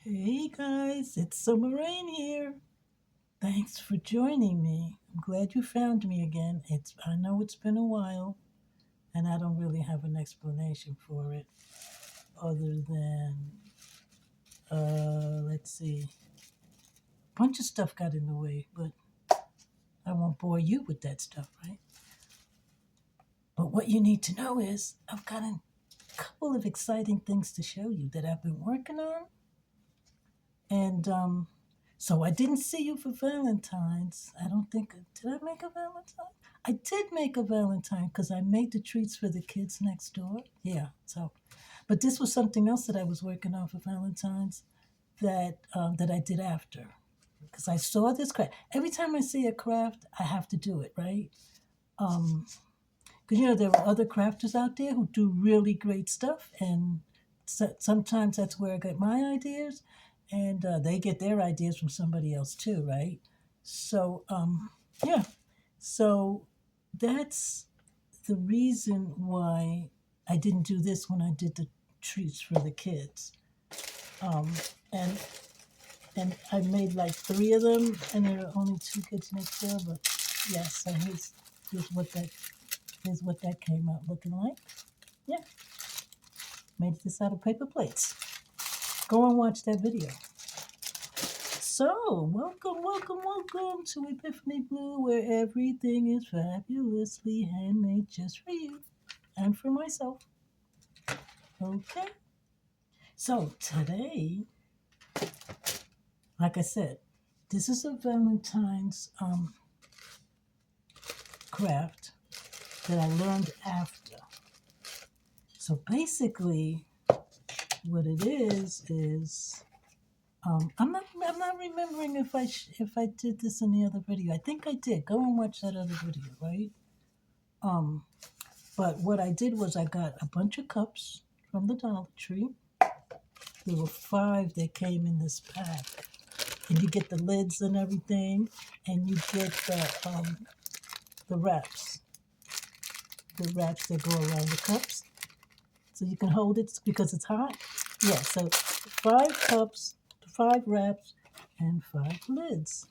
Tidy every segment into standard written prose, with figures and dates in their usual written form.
Hey guys, it's Summer Rain here. Thanks for joining me. I'm glad you found me again. I know it's been a while and I don't really have an explanation for it other than let's see. A bunch of stuff got in the way, but I won't bore you with that stuff, right? But what you need to know is I've got a couple of exciting things to show you that I've been working on. And so I didn't see you for Valentine's. I don't think, did I make a Valentine? I did make a Valentine because I made the treats for the kids next door. Yeah, so, but this was something else that I was working on for Valentine's that I did after. Because I saw this craft. Every time I see a craft, I have to do it, right? Because there are other crafters out there who do really great stuff, and sometimes that's where I get my ideas, and they get their ideas from somebody else too, right? So yeah, so that's the reason why I didn't do this when I did the treats for the kids, um, and and I made like three of them, and there are only two kids next door, but yes, so here's what that Here's what that came out looking like. Yeah, made this out of paper plates. Go and watch that video. So, welcome to Epiphany Blue, where everything is fabulously handmade just for you and for myself. Okay. So, today, like I said, this is a Valentine's craft that I learned after. So, basically, what it is I'm not remembering if I did this in the other video. I think I did. Go and watch that other video, right? Um, but what I did was I got a bunch of cups from the Dollar Tree. There were 5 that came in this pack, and you get the lids and everything, and you get the wraps, that go around the cups, so you can hold it because it's hot. Yeah, so 5 cups, 5 wraps, and 5 lids.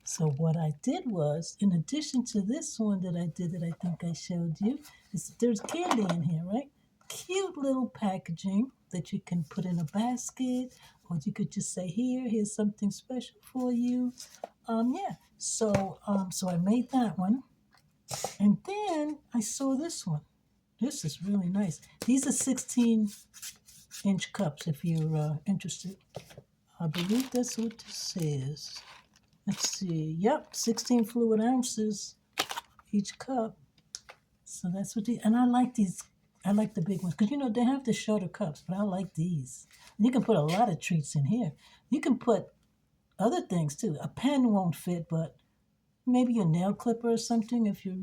So what I did was, in addition to this one that I did that I think I showed you, there's candy in here, right? Cute little packaging that you can put in a basket, or you could just say, here's something special for you. Yeah. So I made that one, and then I saw this one. This is really nice. These are 16-inch cups, if you're interested. I believe that's what this is. Let's see. Yep, 16 fluid ounces each cup. So that's what and I like these. I like the big ones because they have the shorter cups, but I like these. And you can put a lot of treats in here. You can put other things too. A pen won't fit, but maybe a nail clipper or something if you're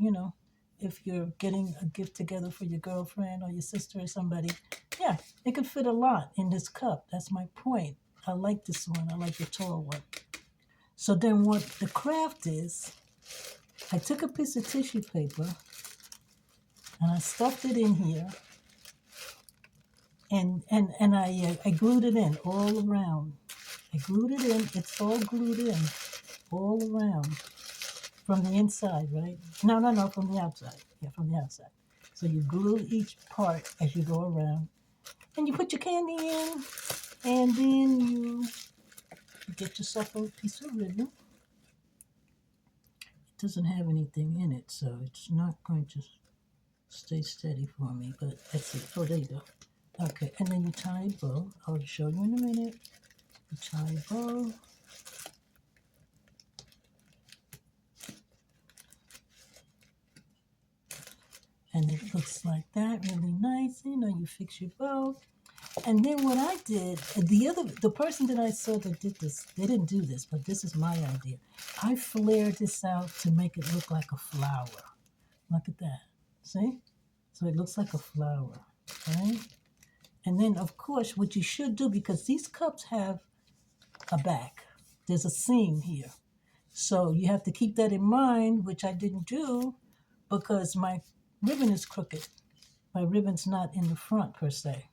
getting a gift together for your girlfriend or your sister or somebody. Yeah, it can fit a lot in this cup. That's my point. I like this one. I like the tall one. So then what the craft is, I took a piece of tissue paper and I stuffed it in here, and I glued it in all around. I glued it in. It's all glued in all around from the inside, right? No, from the outside. Yeah, from the outside. So you glue each part as you go around, and you put your candy in, and then you get yourself a piece of ribbon. It doesn't have anything in it, so it's not going to stay steady for me, but let's see. Oh, there you go. Okay, and then you tie a bow. I'll show you in a minute. You tie a bow. And it looks like that, really nice. You fix your bow. And then what I did, the person that I saw that did this, they didn't do this, but this is my idea. I flared this out to make it look like a flower. Look at that. See? So it looks like a flower, right? And then, of course, what you should do, because these cups have a back, there's a seam here. So you have to keep that in mind, which I didn't do because my ribbon is crooked. My ribbon's not in the front per se.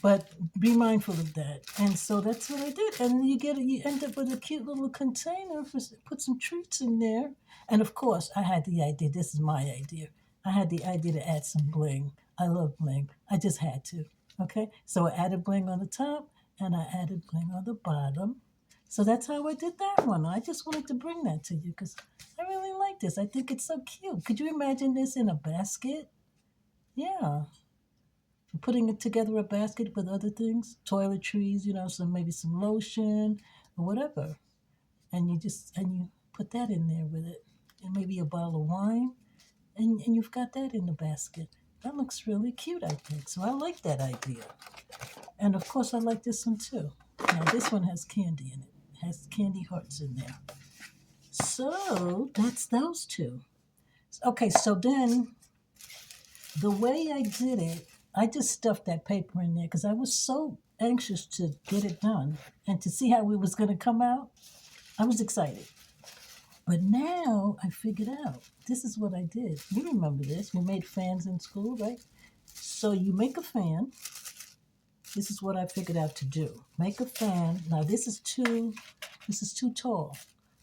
But be mindful of that. And so that's what I did. And you end up with a cute little container for put some treats in there. And of course, I had the idea. This is my idea. I had the idea to add some bling. I love bling. I just had to. Okay, so I added bling on the top and I added bling on the bottom. So that's how I did that one. I just wanted to bring that to you because I really like this. I think it's so cute. Could you imagine this in a basket? Yeah, putting it together a basket with other things, toiletries, some maybe some lotion or whatever, and you put that in there with it, and maybe a bottle of wine, and you've got that in the basket. That looks really cute, I think. So I like that idea, and of course I like this one too. Now this one has candy in it. It has candy hearts in there. So that's those two. Okay, so then the way I did it, I just stuffed that paper in there because I was so anxious to get it done and to see how it was going to come out. I was excited. But now I figured out this is what I did. You remember this. We made fans in school, right? So you make a fan. This is what I figured out to do. Make a fan. Now this is too tall.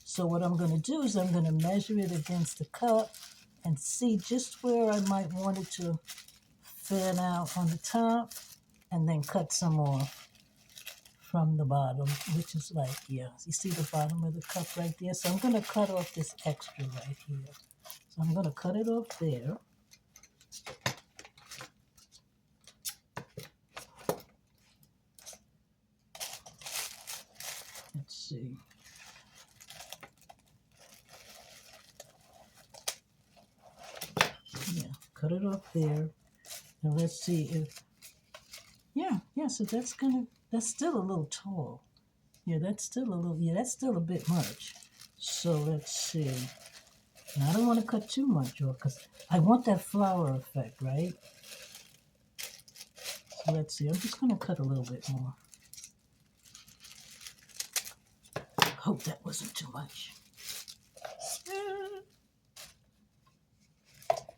So what I'm going to do is I'm going to measure it against the cup and see just where I might want it to fan out on the top, and then cut some off from the bottom, which is like, yeah, you see the bottom of the cup right there? So I'm going to cut off this extra right here. So I'm going to cut it off there. Let's see. Yeah, cut it off there. Now let's see if, yeah, so that's still a little tall. Yeah, that's still a bit much. So let's see. Now, I don't want to cut too much off because I want that flower effect, right? So let's see. I'm just going to cut a little bit more. Hope that wasn't too much.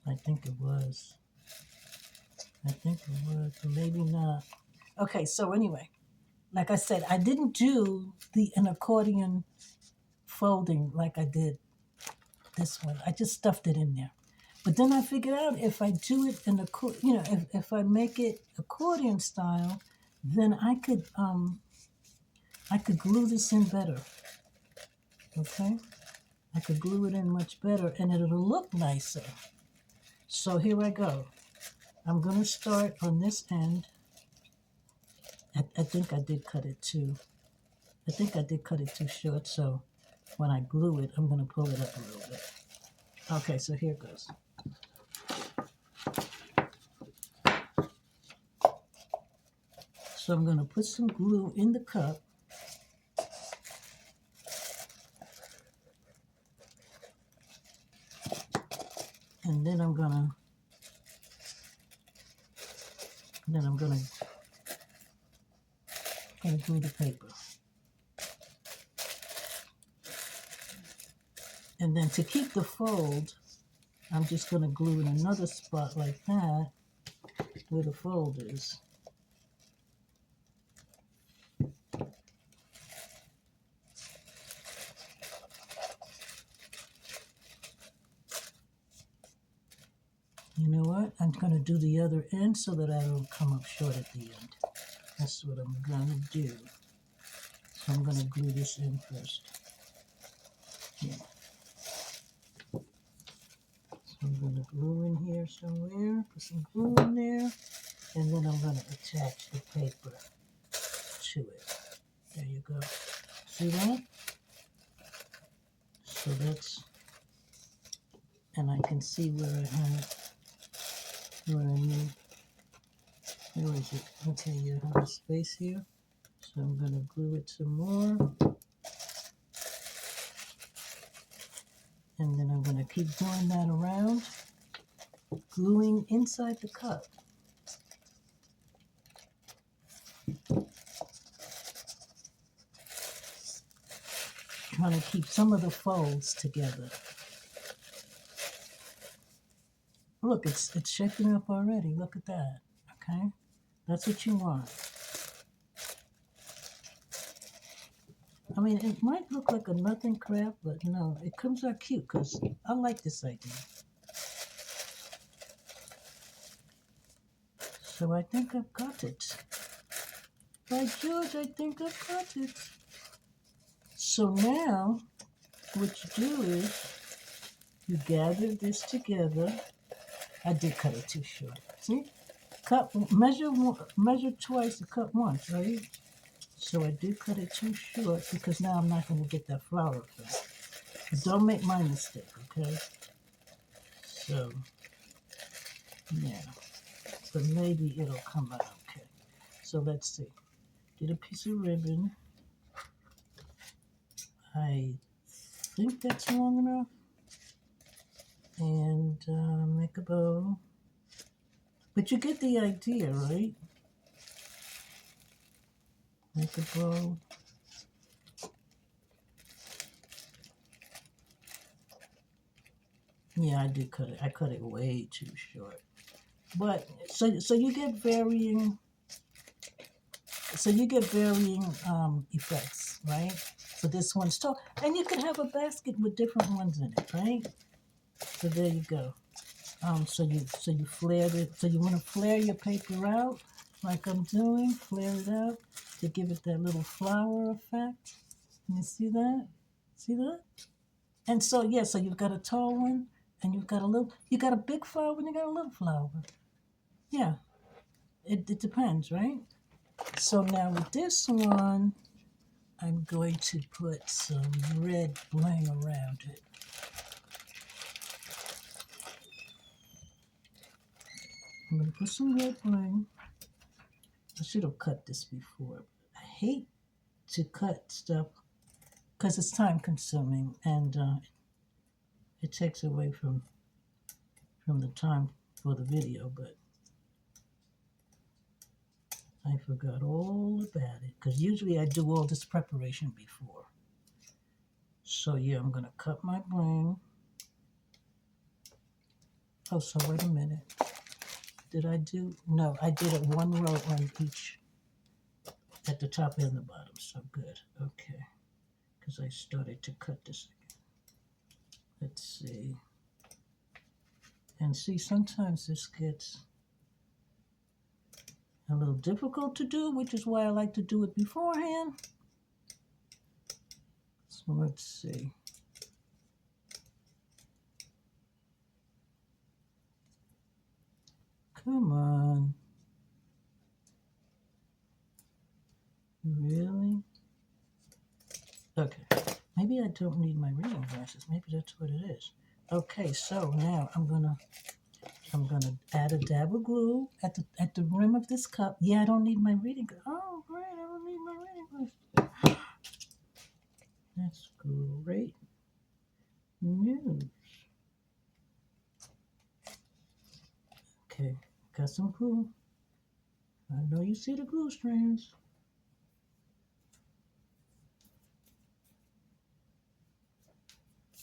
I think it was. But maybe not. Okay, so anyway, like I said, I didn't do an accordion folding like I did this one. I just stuffed it in there. But then I figured out if I do it if I make it accordion style, then I could glue this in better. Okay, I could glue it in much better, and it'll look nicer. So here I go. I'm gonna start on this end. I think I did cut it too. I think I did cut it too short. So when I glue it, I'm gonna pull it up a little bit. Okay, so here goes. So I'm going to put some glue in the cup. And then I'm going to glue the paper. And then to keep the fold, I'm just going to glue in another spot like that where the fold is. You know what? I'm going to do the other end so that I don't come up short at the end. That's what I'm going to do. So I'm going to glue this in first. Yeah. So I'm going to glue in here somewhere, put some glue in there, and then I'm going to attach the paper to it. There you go. See that? So that's, and I can see where I need. Where is it? Okay, you have a space here. So I'm going to glue it some more. And then I'm going to keep doing that around, gluing inside the cup. Trying to keep some of the folds together. Look, it's shaping up already. Look at that. Okay? That's what you want. I mean, it might look like a nothing craft, but no, it comes out cute because I like this idea. So I think I've got it. By George, I think I've got it. So now, what you do is you gather this together. I did cut it too short. See? Measure twice to cut once, right? So I did cut it too short because now I'm not going to get that flower effect. But don't make my mistake, okay? So, yeah. But maybe it'll come out okay. So let's see. Get a piece of ribbon. I think that's long enough. And make a bow. But you get the idea, right? Make a bow. Yeah, I did cut it. I cut it way too short. But so you get varying. So you get varying effects, right? So this one's tall, and you can have a basket with different ones in it, right? So there you go. So you flare it. So you want to flare your paper out, like I'm doing. Flare it out to give it that little flower effect. You see that? See that? And so yeah, so you've got a tall one, and you've got a little. You got a big flower, and you got a little flower. Yeah, it depends, right? So now with this one, I'm going to put some red bling around it. I'm going to put some red bling. I should have cut this before. I hate to cut stuff because it's time consuming and it takes away from the time for the video, but I forgot all about it because usually I do all this preparation before. So yeah, I'm going to cut my bling. Oh, so wait a minute. Did I do? No, I did it one row on each at the top and the bottom. So good. Okay. Because I started to cut this again. Let's see. And see, sometimes this gets a little difficult to do, which is why I like to do it beforehand. So let's see. Come on. Really? Okay. Maybe I don't need my reading glasses. Maybe that's what it is. Okay, so now I'm gonna add a dab of glue at the rim of this cup. Yeah, I don't need my reading glasses. Oh, great! I don't need my reading glasses. That's great news. Okay, got some glue. I know you see the glue strands.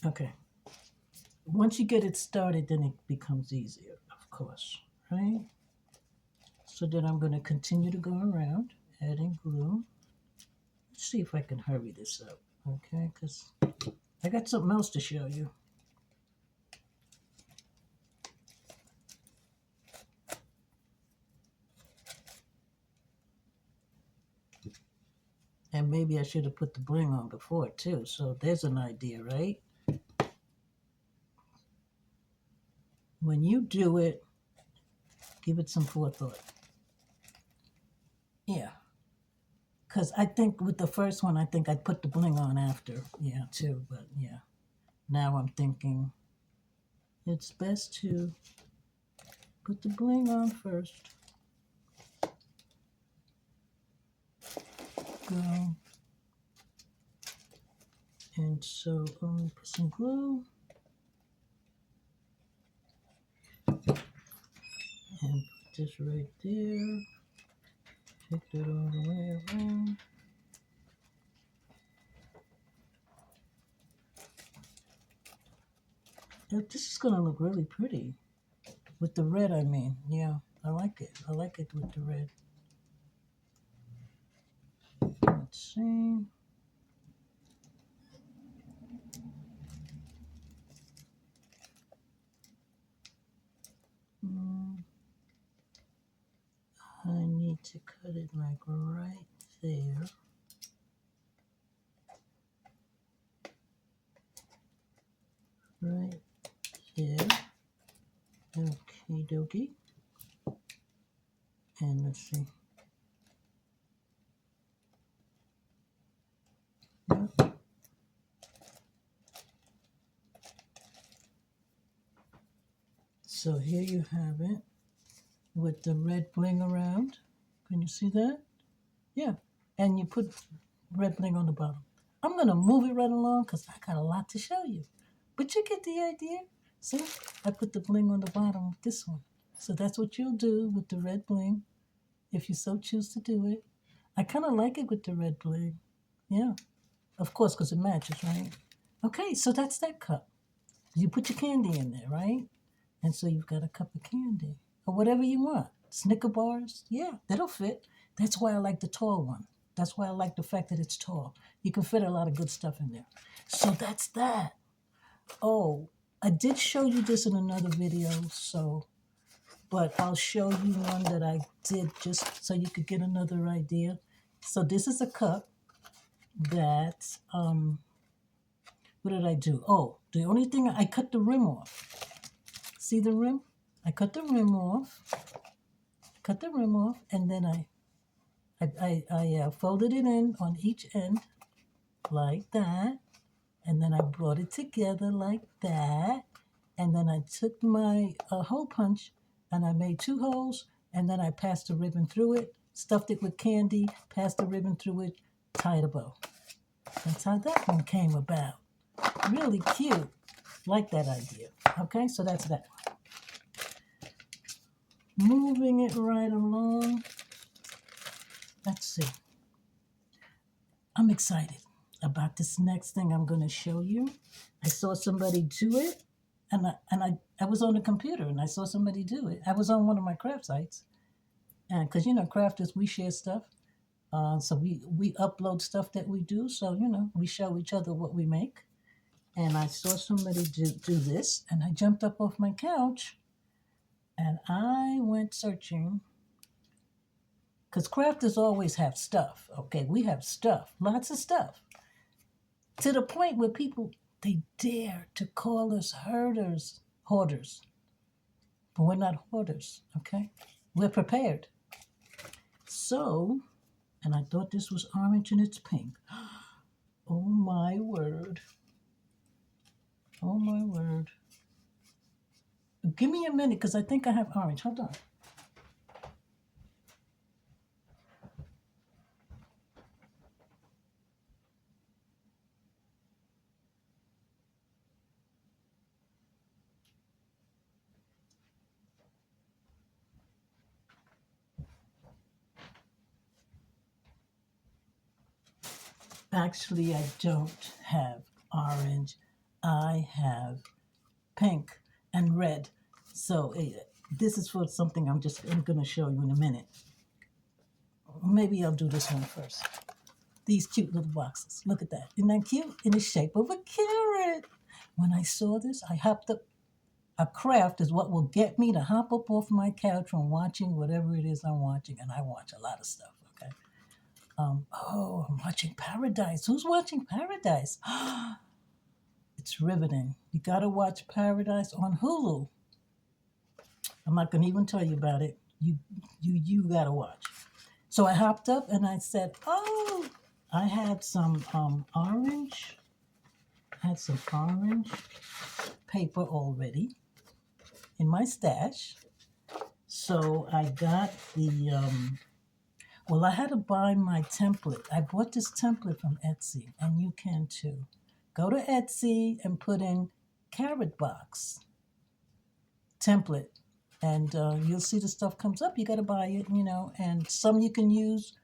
Okay. Once you get it started, then it becomes easier, of course, right? So then I'm going to continue to go around, adding glue. Let's see if I can hurry this up, okay? Because I got something else to show you. And maybe I should have put the bling on before, too. So there's an idea, right? When you do it, give it some forethought. Yeah. Because I think with the first one, I think I put the bling on after. Yeah, too. But yeah. Now I'm thinking it's best to put the bling on first. Go. And so I'm going to put some glue. And put this right there. Take that all the way around. Now, this is going to look really pretty. With the red, I mean. Yeah, I like it. I like it with the red. Let's see. to cut it like right there. Right there. Okie dokie. And let's see. Yep. So here you have it with the red bling around. Can you see that? Yeah. And you put red bling on the bottom. I'm going to move it right along because I got a lot to show you. But you get the idea. See, I put the bling on the bottom of this one. So that's what you'll do with the red bling if you so choose to do it. I kind of like it with the red bling. Yeah, of course, because it matches, right? Okay, so that's that cup. You put your candy in there, right? And so you've got a cup of candy or whatever you want. Snicker bars, yeah, that'll fit. That's why I like the tall one. That's why I like the fact that it's tall. You can fit a lot of good stuff in there. So that's that. Oh, I did show you this in another video, but I'll show you one that I did just so you could get another idea. So this is a cup that, what did I do? Oh, the only thing, I cut the rim off. See the rim? I cut the rim off, and then I folded it in on each end like that, and then I brought it together like that, and then I took my hole punch and I made 2 holes, and then I passed the ribbon through it, stuffed it with candy, passed the ribbon through it, tied a bow. That's how that one came about. Really cute. Like that idea. Okay, so that's that one. Moving it right along. Let's see. I'm excited about this next thing I'm going to show you. I saw somebody do it, and I was on the computer, and I saw somebody do it. I was on one of my craft sites, and because, crafters, we share stuff. So we upload stuff that we do. So, we show each other what we make. And I saw somebody do this, and I jumped up off my couch, and I went searching. Because crafters always have stuff, okay? We have stuff, lots of stuff. To the point where people, they dare to call us hoarders. But we're not hoarders, okay? We're prepared. So, and I thought this was orange and it's pink. Oh my word. Oh my word. Give me a minute because I think I have orange. Hold on. Actually, I don't have orange. I have pink and red. So this is for something I'm going to show you in a minute. Maybe I'll do this one first. These cute little boxes. Look at that. Isn't that cute? In the shape of a carrot. When I saw this, I hopped up. A craft is what will get me to hop up off my couch from watching whatever it is I'm watching. And I watch a lot of stuff, okay? I'm watching Paradise. Who's watching Paradise? It's riveting. You got to watch Paradise on Hulu. I'm not going to even tell you about it. You got to watch. So I hopped up and I said, oh, I had some orange. I had some orange paper already in my stash. So I got the, I had to buy my template. I bought this template from Etsy, and you can too. Go to Etsy and put in carrot box template, and you'll see the stuff comes up. You got to buy it, and some you can use.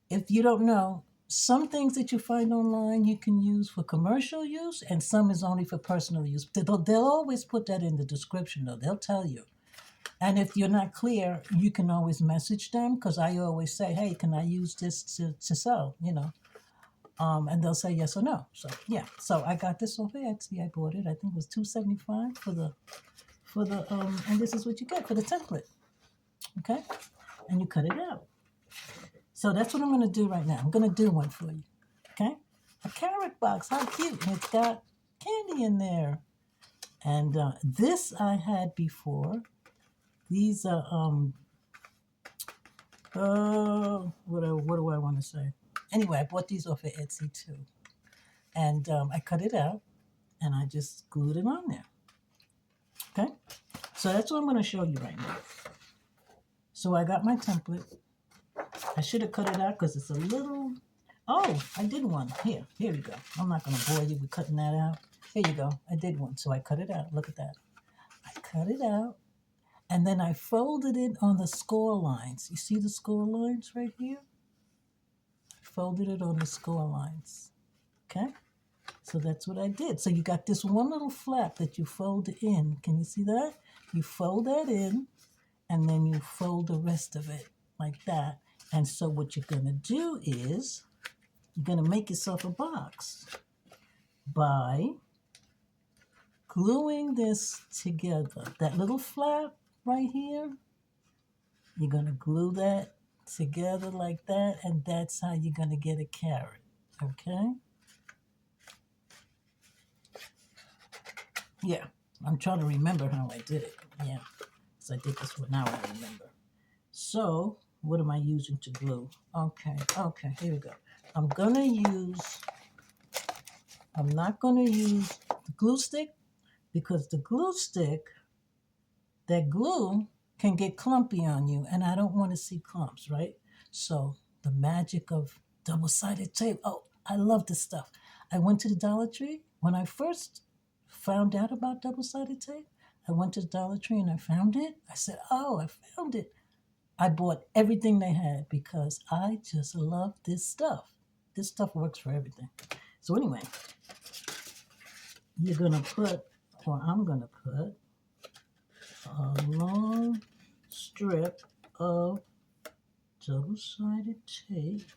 If you don't know, some things that you find online you can use for commercial use, and some is only for personal use. They'll always put that in the description, though. They'll tell you. And if you're not clear, you can always message them, because I always say, hey, can I use this to sell, and they'll say yes or no. So, yeah. So I got this off Etsy. I bought it. I think it was $2.75 for the and this is what you get for the template. Okay? and you cut it out. So that's what I'm going to do right now. I'm going to do one for you. Okay? A carrot box. How cute. And it's got candy in there. And this I had before. These are, what do I want to say? Anyway, I bought these off of Etsy too. And I cut it out and I just glued it on there. Okay? So that's what I'm going to show you right now. So I got my template. I should have cut it out because it's a little... Oh, I did one. Here we go. I'm not going to bore you with cutting that out. Here you go. I did one. So I cut it out. Look at that. I cut it out. And then I folded it on the score lines. You see the score lines right here? Folded it on the score lines. Okay? So that's what I did. So you got this one little flap that you fold in. Can you see that? You fold that in, and then you fold the rest of it like that. And so what you're going to do is you're going to make yourself a box by gluing this together. That little flap right here, you're going to glue that together like that, and that's how you're going to get a carrot. Okay? Yeah, I'm trying to remember how I did it. Yeah, because I did this one now, I remember. So, what am I using to glue? Okay, here we go. I'm not going to use the glue stick because the glue stick, that glue can get clumpy on you, and I don't want to see clumps, right? So, the magic of double-sided tape. Oh, I love this stuff. I went to the Dollar Tree. When I first found out about double-sided tape, I went to the Dollar Tree and I found it. I said, oh, I found it. I bought everything they had because I just love this stuff. This stuff works for everything. So anyway, you're going to put, or I'm going to put, a long strip of double-sided tape.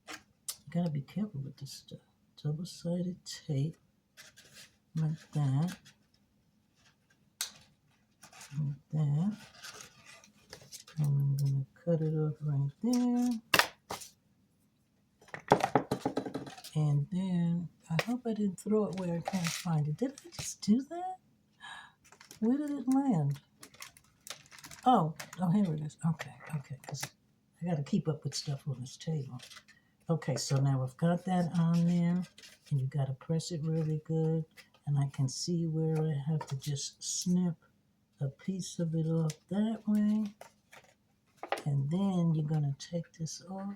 You got to be careful with this stuff. Double-sided tape. Like that. Like that. And I'm going to cut it off right there. And then, I hope I didn't throw it where I can't find it. Did I just do that? Where did it land? Oh, here it is. Okay, because I got to keep up with stuff on this table. Okay, so now I've got that on there, and you got to press it really good. And I can see where I have to just snip a piece of it off that way. And then you're going to take this off.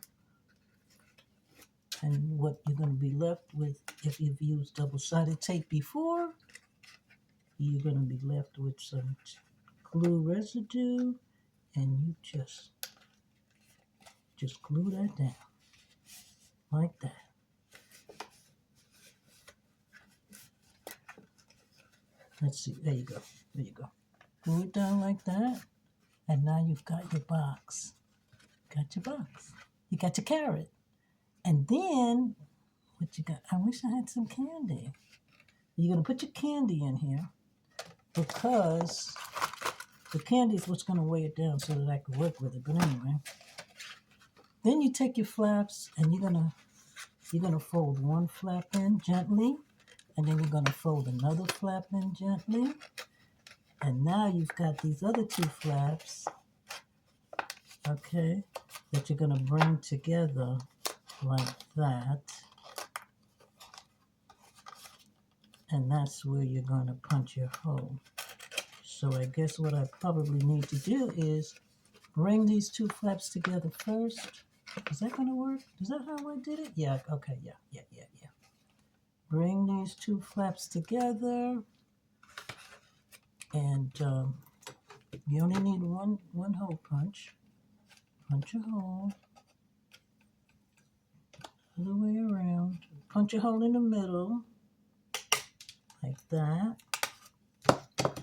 And what you're going to be left with, if you've used double-sided tape before, you're going to be left with some glue residue. And you just glue that down. Like that. Let's see. There you go. There you go. Glue it down like that. And now you've got your box. Got your box. You got your carrot. And then, what you got? I wish I had some candy. You're going to put your candy in here because the candy is what's going to weigh it down so that I can work with it. But anyway, then you take your flaps and you're gonna fold one flap in gently, and then you're going to fold another flap in gently. And now you've got these other two flaps, okay, that you're going to bring together like that. And that's where you're going to punch your hole. So I guess what I probably need to do is bring these two flaps together first. Is that going to work? Is that how I did it? Yeah, okay, yeah. Bring these two flaps together. And you only need one hole punch. Punch a hole. Other way around. Punch a hole in the middle. Like that.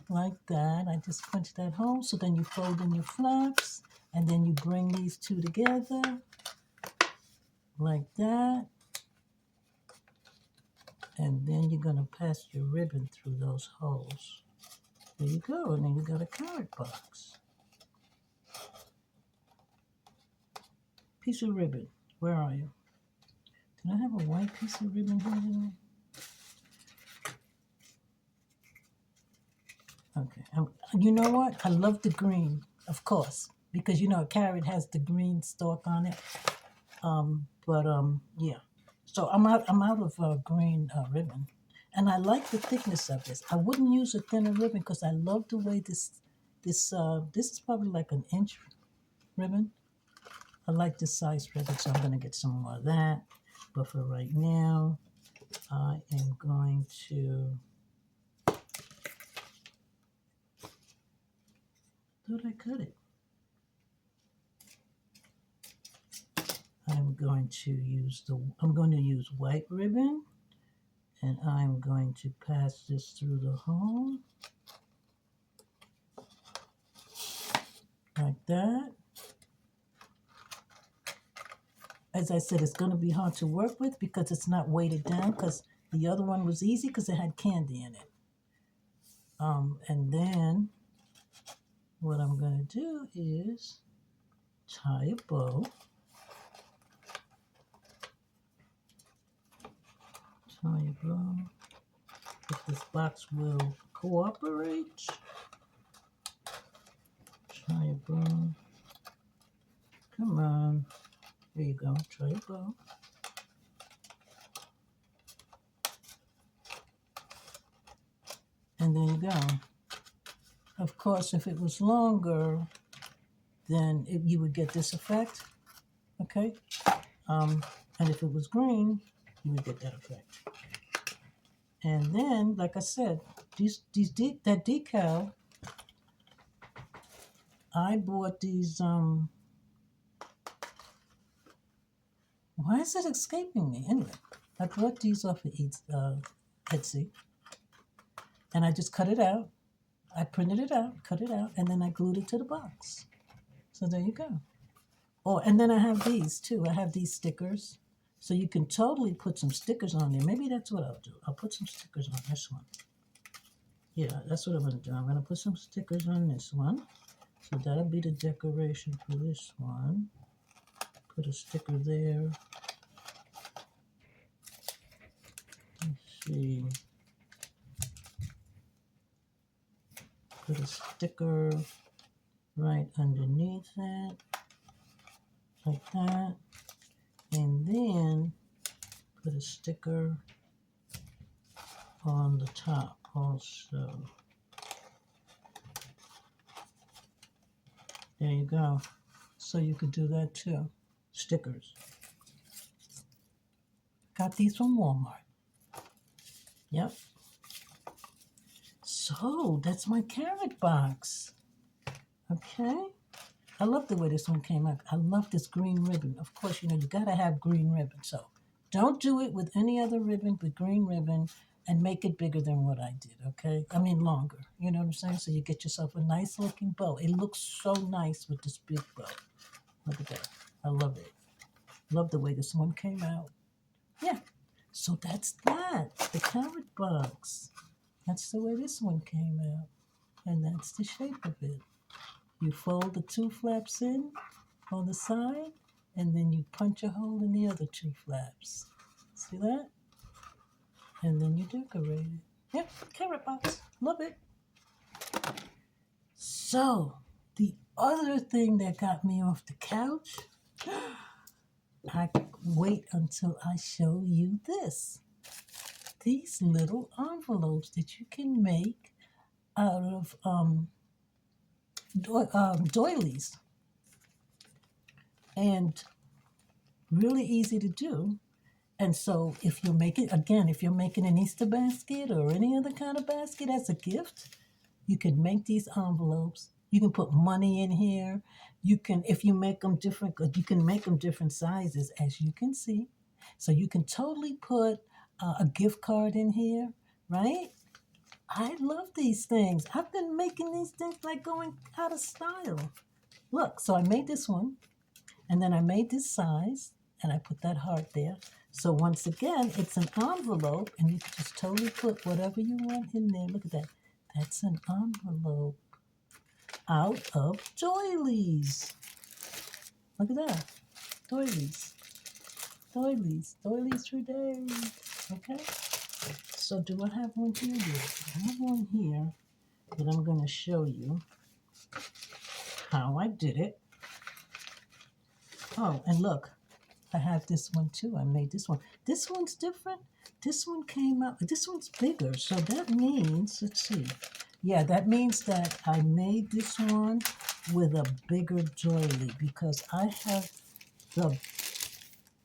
Like that. I just punched that hole. So then you fold in your flaps. And then you bring these two together. Like that. And then you're going to pass your ribbon through those holes. There you go. And then you got a carrot box. piece of ribbon. Where are you? Did I have a white piece of ribbon here? Okay. You know what? I love the green, of course, because a carrot has the green stalk on it. Yeah. So I'm out of green ribbon, and I like the thickness of this. I wouldn't use a thinner ribbon because I love the way this is probably like an inch ribbon. I like this size ribbon, so I'm gonna get some more of that. But for right now, I am going to. Thought I cut it. I'm going to use white ribbon, and I'm going to pass this through the hole like that. As I said, it's going to be hard to work with because it's not weighted down, because the other one was easy because it had candy in it. And then what I'm going to do is tie a bow. Tie a bow. If this box will cooperate. Tie a bow. Come on. There you go. Tie a bow. And there you go. Of course, if it was longer, then you would get this effect. Okay? And if it was green, you would get that effect. And then, like I said, that decal, I bought these, why is it escaping me? Anyway, I bought these off of Etsy, and I just cut it out. I printed it out, cut it out, and then I glued it to the box. So there you go. Oh, and then I have these too. I have these stickers. So you can totally put some stickers on there. Maybe that's what I'll do. I'll put some stickers on this one. Yeah, that's what I'm going to do. I'm going to put some stickers on this one. So that'll be the decoration for this one. Put a sticker there. Let's see. Put a sticker right underneath it. Like that. And then put a sticker on the top also. There you go. So you could do that too. Stickers. Got these from Walmart. Yep. So that's my carrot box. Okay. I love the way this one came out. I love this green ribbon. Of course, you gotta have green ribbon. So don't do it with any other ribbon but green ribbon, and make it bigger than what I did, okay? I mean longer. You know what I'm saying? So you get yourself a nice looking bow. It looks so nice with this big bow. Look at that. I love it. Love the way this one came out. Yeah. So that's that. The carrot box. That's the way this one came out. And that's the shape of it. You fold the two flaps in on the side, and then you punch a hole in the other two flaps. See that? And then you decorate it. Yep, carrot box. Love it. So, the other thing that got me off the couch, I wait until I show you this. These little envelopes that you can make out of doilies. And really easy to do. And so if you're making an Easter basket or any other kind of basket as a gift, you can make these envelopes. You can put money in here. You can, if you make them different, you can make them different sizes, as you can see. So you can totally put a gift card in here, right? I love these things. I've been making these things like going out of style. Look, so I made this one, and then I made this size, and I put that heart there. So once again, it's an envelope, and you can just totally put whatever you want in there. Look at that. That's an envelope out of doilies. Look at that. doilies, doilies, doilies for days. Okay. So do I have one here? Yes, I have one here that I'm going to show you how I did it. Oh, and look, I have this one too. I made this one. This one's different. This one came out, this one's bigger. So that means, let's see. Yeah, that means that I made this one with a bigger doily because I have the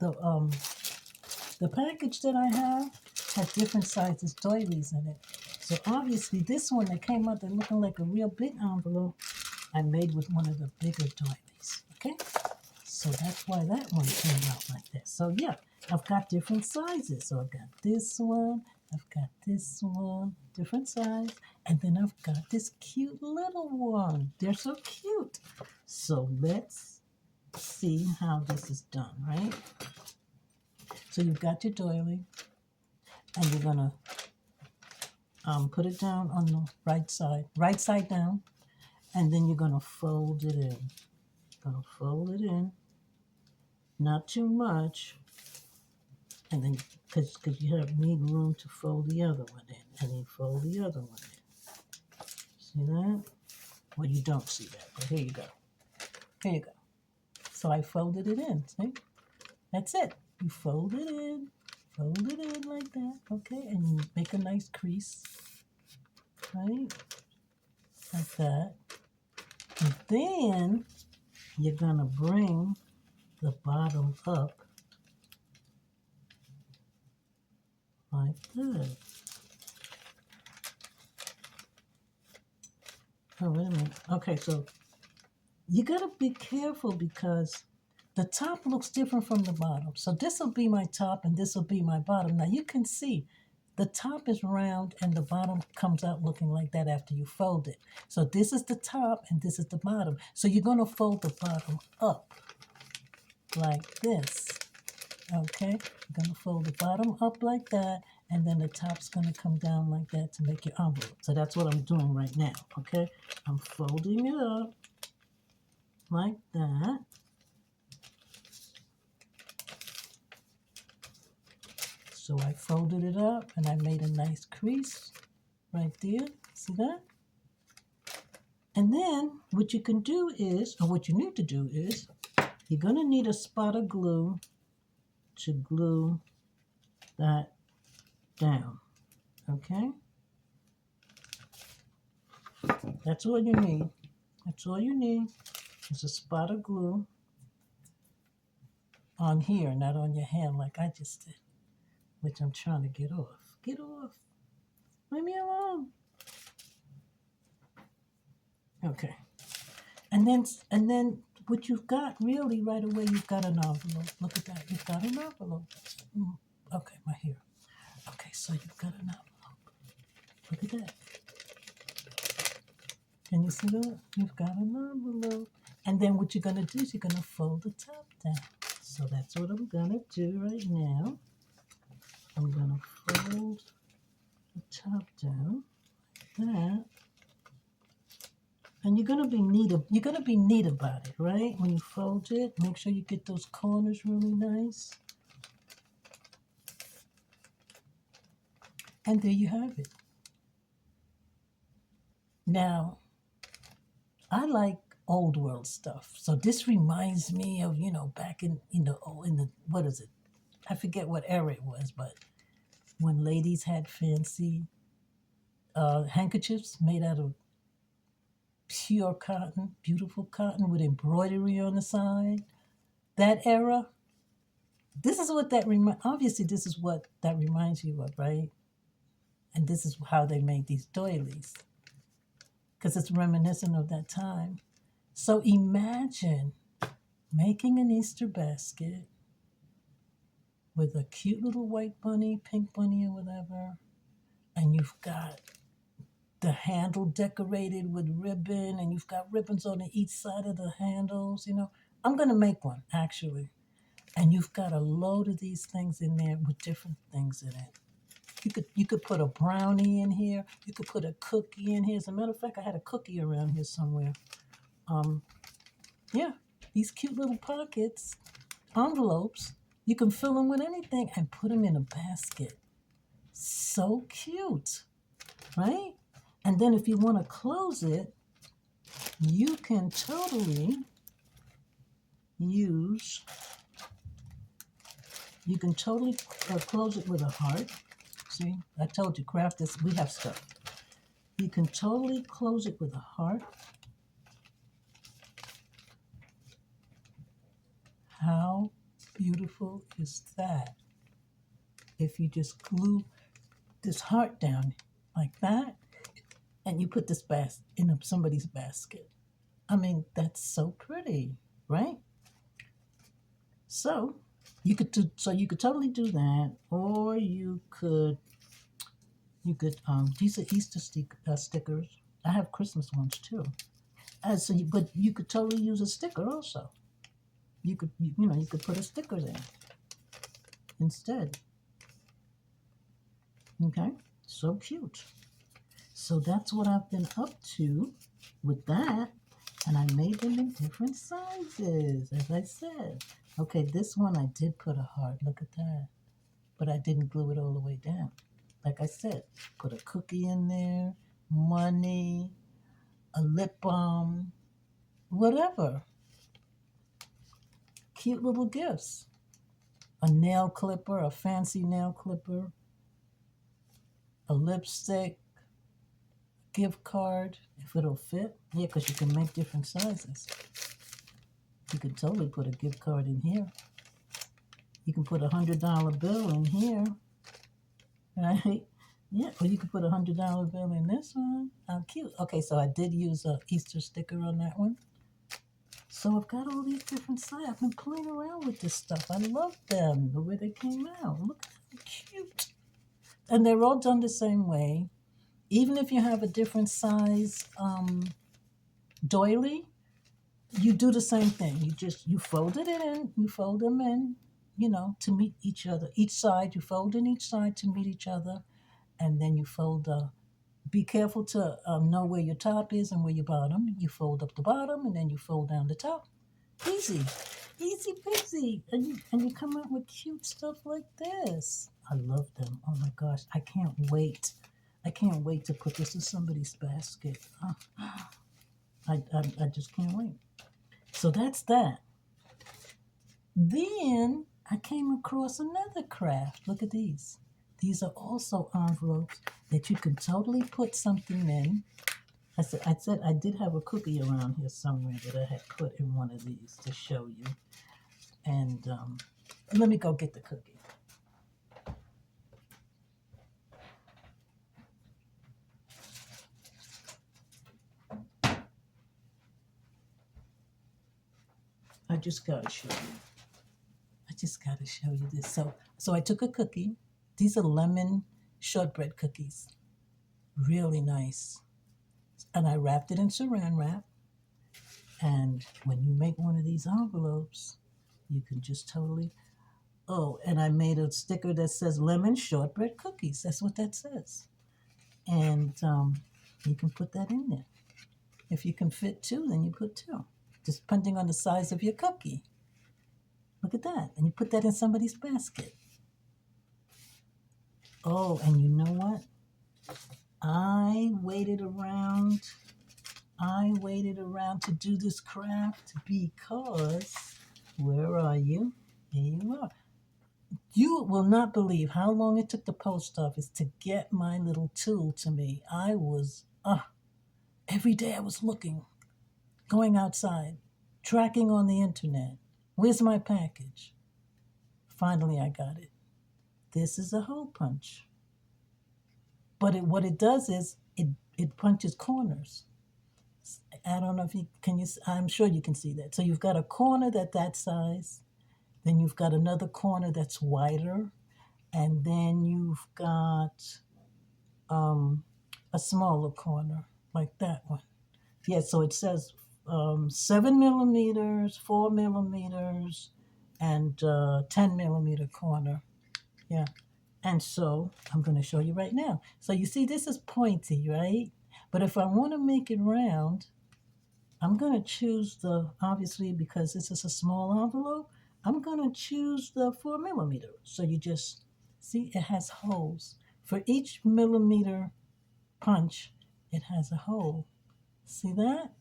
the um the package that I have had different sizes doilies in it. So obviously this one that came out that looking like a real big envelope, I made with one of the bigger doilies. Okay? So that's why that one came out like this. So yeah, I've got different sizes. So I've got this one, I've got this one, different size, and then I've got this cute little one. They're so cute. So let's see how this is done, right? So you've got your doily, and you're gonna put it down on the right side down, and then you're gonna fold it in. Gonna fold it in, not too much, and then because you need room to fold the other one in, and then fold the other one in. See that? Well, you don't see that, but here you go. Here you go. So I folded it in. See? That's it. You fold it in like that, okay? And you make a nice crease, right? Like that. And then you're gonna bring the bottom up like that. Oh, wait a minute. Okay, so you gotta be careful because the top looks different from the bottom. So this will be my top and this will be my bottom. Now you can see the top is round and the bottom comes out looking like that after you fold it. So this is the top and this is the bottom. So you're gonna fold the bottom up like this. Okay, you're gonna fold the bottom up like that, and then the top's gonna come down like that to make your envelope. So that's what I'm doing right now, okay? I'm folding it up like that. So I folded it up and I made a nice crease right there. See that? And then what you can do is, or what you need to do is, you're gonna need a spot of glue to glue that down, okay? That's all you need. That's all you need is a spot of glue on here, not on your hand like I just did, which I'm trying to get off. Get off. Leave me alone. Okay. And then what you've got really right away, you've got an envelope. Look at that. You've got an envelope. Okay, my hair. Okay, so you've got an envelope. Look at that. Can you see that? You've got an envelope. And then what you're going to do is you're going to fold the top down. So that's what I'm going to do right now. I'm going to fold the top down like that. And you're gonna be neat about it, right? When you fold it, make sure you get those corners really nice. And there you have it. Now, I like old world stuff. So this reminds me of, back in the what is it? I forget what era it was, but when ladies had fancy handkerchiefs made out of pure cotton, beautiful cotton with embroidery on the side. That era, this is what that obviously this is what that reminds you of, right? And this is how they made these doilies, because it's reminiscent of that time. So imagine making an Easter basket with a cute little white bunny, pink bunny, or whatever, and you've got the handle decorated with ribbon, and you've got ribbons on each side of the handles. I'm gonna make one actually, and you've got a load of these things in there with different things in it. You could put a brownie in here. You could put a cookie in here. As a matter of fact, I had a cookie around here somewhere. Yeah, these cute little pockets. envelopes. You can fill them with anything and put them in a basket. So cute, right? And then if you want to close it, you can totally use, you can totally close it with a heart. See, I told you, craft this, we have stuff. You can totally close it with a heart. How beautiful is that? If you just glue this heart down like that, and you put this in somebody's basket. I mean, that's so pretty, right? So you could totally do that, or these are Easter stickers. I have Christmas ones too. But you could totally use a sticker also. You could put a sticker there instead. Okay, so cute. So that's what I've been up to with that. And I made them in different sizes, as I said. Okay, this one I did put a heart. Look at that. But I didn't glue it all the way down. Like I said, put a cookie in there, money, a lip balm, whatever. Cute little gifts. A nail clipper, a fancy nail clipper, a lipstick, gift card, if it'll fit. Yeah, because you can make different sizes. You can totally put a gift card in here. You can put $100 bill in here, right? Yeah, or you could put $100 bill in this one. How cute. Okay, so I did use a Easter sticker on that one. So I've got all these different sizes. I've been playing around with this stuff. I love them, the way they came out. Look how cute. And they're all done the same way. Even if you have a different size doily, you do the same thing. You fold it in, you fold them in, to meet each other. Each side, you fold in each side to meet each other. And then you fold, be careful to know where your top is and where your bottom. You fold up the bottom and then you fold down the top. Easy, easy peasy. And you come out with cute stuff like this. I love them. Oh my gosh, I can't wait. I can't wait to put this in somebody's basket. I just can't wait. So that's that. Then I came across another craft. Look at these. These are also envelopes that you can totally put something in. I said I did have a cookie around here somewhere that I had put in one of these to show you. And let me go get the cookie. I just gotta show you. This. So I took a cookie. These are lemon shortbread cookies. Really nice. And I wrapped it in saran wrap. And when you make one of these envelopes, you can just totally, and I made a sticker that says lemon shortbread cookies. That's what that says. And you can put that in there. If you can fit two, then you put two, just depending on the size of your cookie. Look at that. And you put that in somebody's basket. Oh, and you know what? I waited around to do this craft because, where are you? Here you are. You will not believe how long it took the post office to get my little tool to me. I was, every day I was looking, going outside, tracking on the internet. Where's my package? Finally, I got it. This is a hole punch. But what it does is it punches corners. I don't know if I'm sure you can see that. So you've got a corner that size, then you've got another corner that's wider, and then you've got a smaller corner like that one. Yeah, so it says 7 millimeters, 4 millimeters, and 10 millimeter corner. Yeah. And so I'm going to show you right now. So you see, this is pointy, right? But if I want to make it round, I'm going to choose obviously, because this is a small envelope, I'm going to choose the 4mm. So you just see it has holes. For each millimeter punch, it has a hole. See that?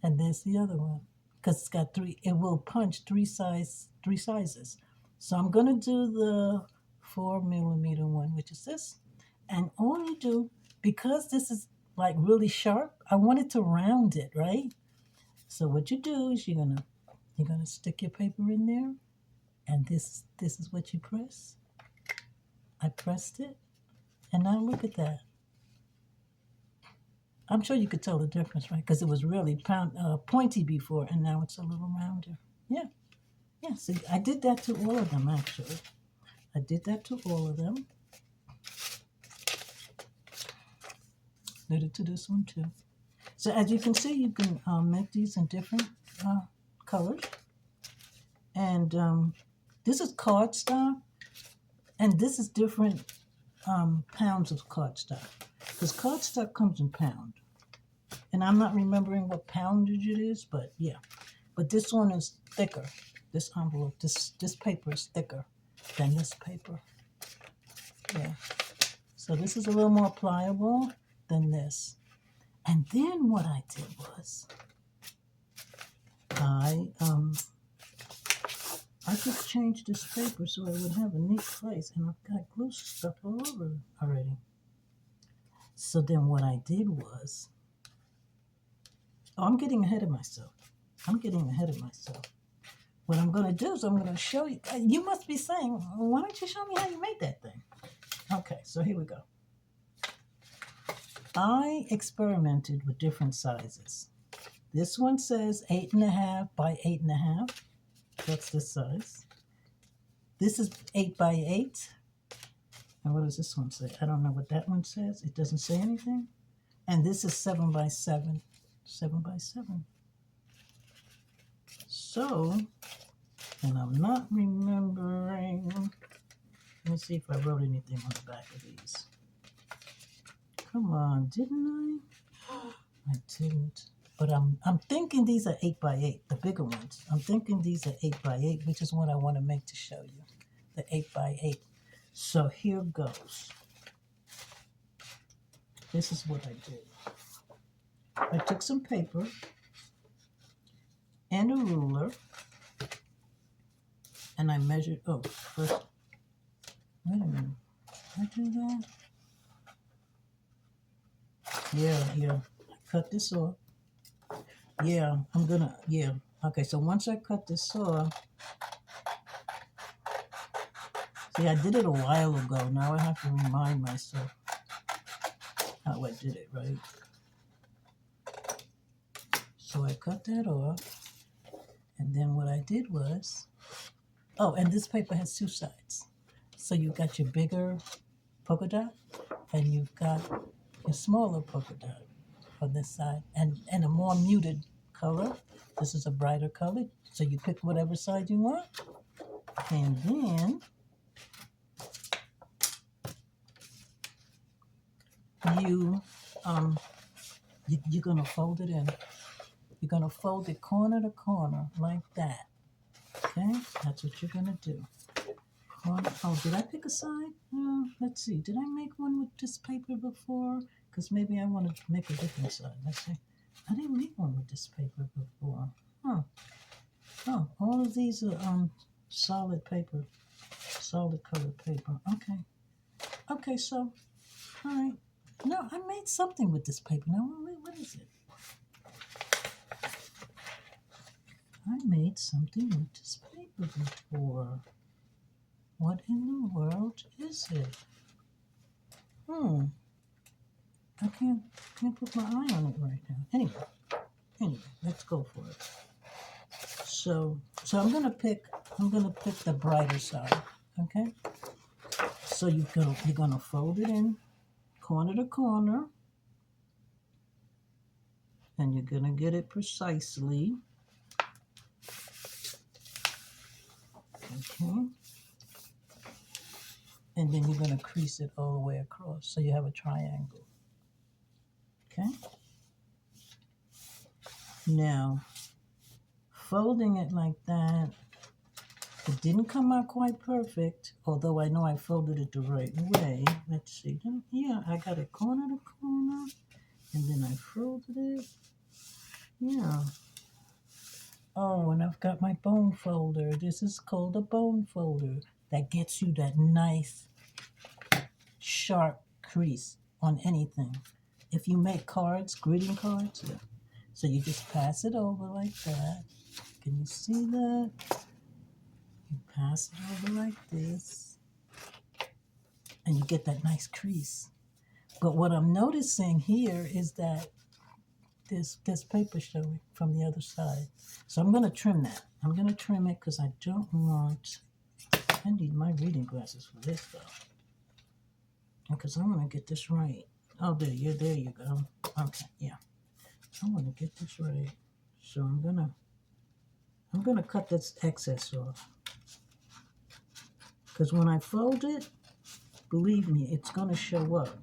And there's the other one. Because it's got three, it will punch three sizes. So I'm going to do the 4mm one, which is this. And all you do, because this is like really sharp, I want it to round it, right? So what you do is you're gonna stick your paper in there, and this is what you press. I pressed it, and now look at that. I'm sure you could tell the difference, right? Because it was really pointy before, and now it's a little rounder. Yeah, yeah. See, I did that to all of them actually. I did that to all of them. Did it to this one too. So as you can see, you can make these in different colors. And this is cardstock, and this is different pounds of cardstock. Because cardstock comes in pound. And I'm not remembering what poundage it is, but yeah. But this one is thicker. This envelope, this paper is thicker than this paper. Yeah. So this is a little more pliable than this. And then what I did was I just changed this paper so it would have a neat place, and I've got glue stuff all over it already. So then what I did was, I'm getting ahead of myself. What I'm going to do is I'm going to show you. You must be saying, why don't you show me how you made that thing? Okay, so here we go. I experimented with different sizes. This one says 8.5 by 8.5. That's this size. This is 8 by 8. And what does this one say? I don't know what that one says. It doesn't say anything. And this is 7 by 7. 7 by 7. So, and I'm not remembering. Let me see if I wrote anything on the back of these. Come on, didn't I? I didn't. But I'm thinking these are 8 by 8, the bigger ones. I'm thinking these are 8 by 8, which is what I want to make to show you. The 8 by 8. So here goes. This is what I did. I took some paper and a ruler, and I measured, first, wait a minute, did I do that? Yeah, I cut this off. Yeah, okay, so once I cut this off, see, I did it a while ago, now I have to remind myself how I did it, right? So I cut that off, and then what I did was, and this paper has two sides. So you've got your bigger polka dot, and you've got your smaller polka dot on this side, and a more muted color. This is a brighter color, so you pick whatever side you want, and then you're gonna fold it in. You're gonna fold it corner to corner like that. Okay, that's what you're gonna do. Did I pick a side? Let's see. Did I make one with this paper before? Because maybe I want to make a different side. Let's see. I didn't make one with this paper before. Oh, all of these are solid paper, solid colored paper. Okay. So, all right. No, I made something with this paper. Now, wait, what is it? I made something with this paper before. What in the world is it? I can't put my eye on it right now. Anyway, let's go for it. So I'm gonna pick the brighter side. Okay. So you're gonna fold it in corner to corner, and you're gonna get it precisely. Okay. And then you're going to crease it all the way across so you have a triangle. Okay? Now, folding it like that, It didn't come out quite perfect, although I know I folded it the right way. Let's see. Yeah, I got it corner to corner, and then I folded it. Yeah. Oh, and I've got my bone folder. This is called a bone folder. That gets you that nice, sharp crease on anything. If you make cards, greeting cards, yeah. So you just pass it over like that. Can you see that? You pass it over like this, and you get that nice crease. But what I'm noticing here is that there's paper showing from the other side. So I'm going to trim that. I'm going to trim it because I don't want, I need my reading glasses for this though. Because I want to get this right. Oh, there you go. Okay, yeah. I want to get this right. So I'm gonna cut this excess off. Because when I fold it, believe me, it's gonna show up.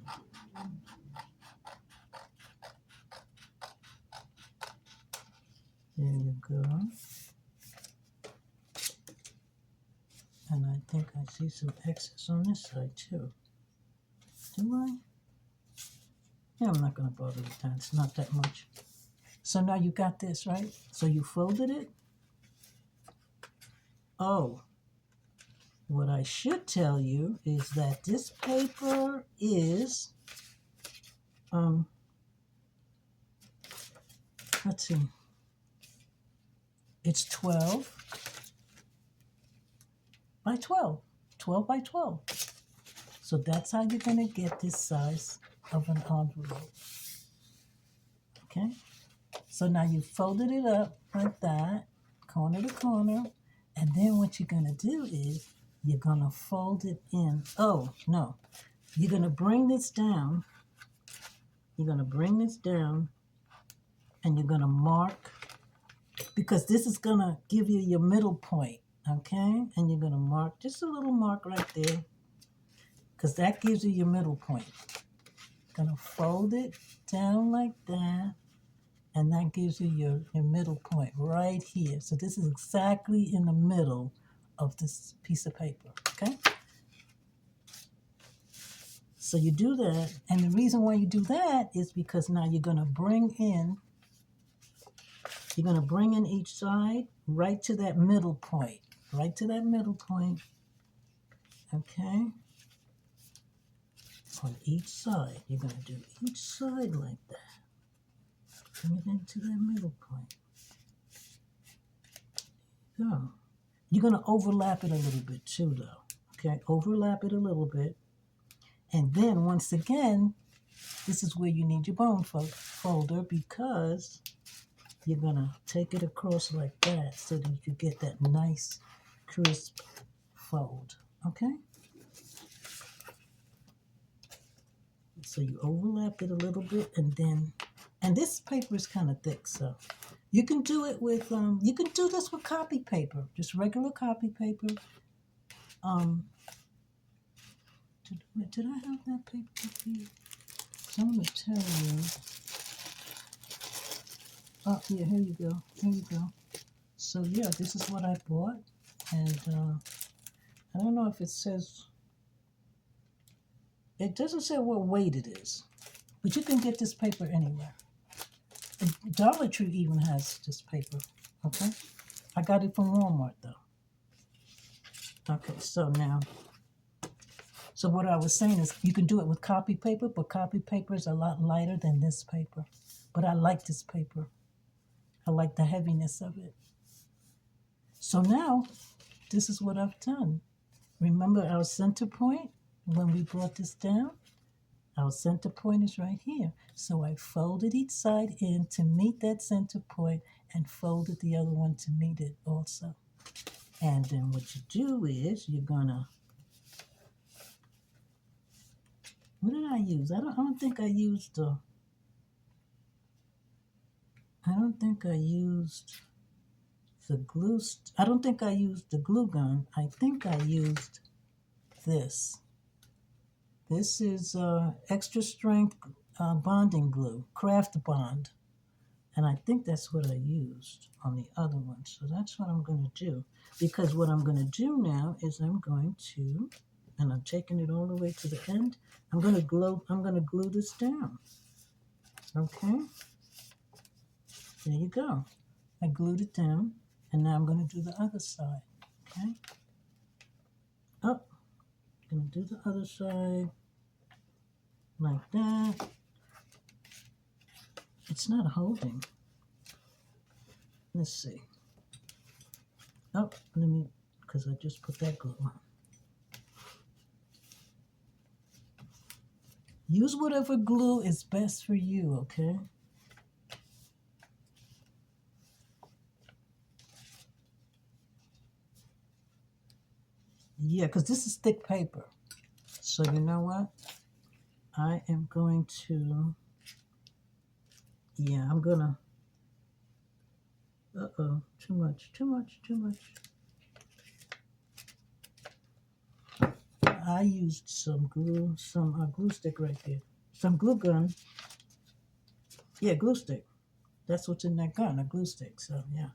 There you go. And I think I see some excess on this side too. Do I? Yeah, I'm not gonna bother with that. It's not that much. So now you got this, right? So you folded it. Oh, what I should tell you is that this paper is, let's see, it's 12 by 12, 12 by 12. So that's how you're gonna get this size of an envelope. Okay? So now you folded it up like that, corner to corner, and then what you're gonna do is you're gonna fold it in. Oh, no. You're gonna bring this down. You're gonna bring this down and you're gonna mark, because this is gonna give you your middle point, okay? And you're gonna mark just a little mark right there, because that gives you your middle point. Gonna fold it down like that, and that gives you your middle point right here. So this is exactly in the middle of this piece of paper, okay? So you do that, and the reason why you do that is because now you're gonna bring in each side right to that middle point, okay? On each side, you're gonna do each side like that. Bring it into that middle point. Go. You're gonna overlap it a little bit too though, okay? Overlap it a little bit. And then once again, this is where you need your bone folder, because you're gonna take it across like that so that you get that nice crisp fold, okay? So you overlap it a little bit, and this paper is kind of thick, so you can do it with, you can do this with copy paper, just regular copy paper. Did I have that paper here? So I'm going to tell you. Oh, yeah, here you go. So, yeah, this is what I bought. And I don't know if it says, it doesn't say what weight it is. But you can get this paper anywhere. And Dollar Tree even has this paper, okay? I got it from Walmart, though. Okay, so now, so what I was saying is you can do it with copy paper, but copy paper is a lot lighter than this paper. But I like this paper. I like the heaviness of it. So now, this is what I've done. Remember our center point when we brought this down? Our center point is right here. So I folded each side in to meet that center point and folded the other one to meet it also. And then what you do is you're gonna, what did I use? I don't think I used the glue. I don't think I used the glue gun. I think I used this. This is extra strength bonding glue, Craft Bond. And I think that's what I used on the other one. So that's what I'm going to do. Because what I'm going to do now is I'm going to, and I'm taking it all the way to the end. I'm going to glue this down. Okay. There you go. I glued it down. And now I'm going to do the other side. Okay. Up. Going to do the other side. Like that. It's not holding. Let's see. Oh, let me, because I just put that glue on. Use whatever glue is best for you, okay? Yeah, because this is thick paper. So you know what? I am going to, yeah, I'm gonna, too much. I used some glue, glue stick right there. Some glue gun. Yeah, glue stick. That's what's in that gun, a glue stick. So yeah,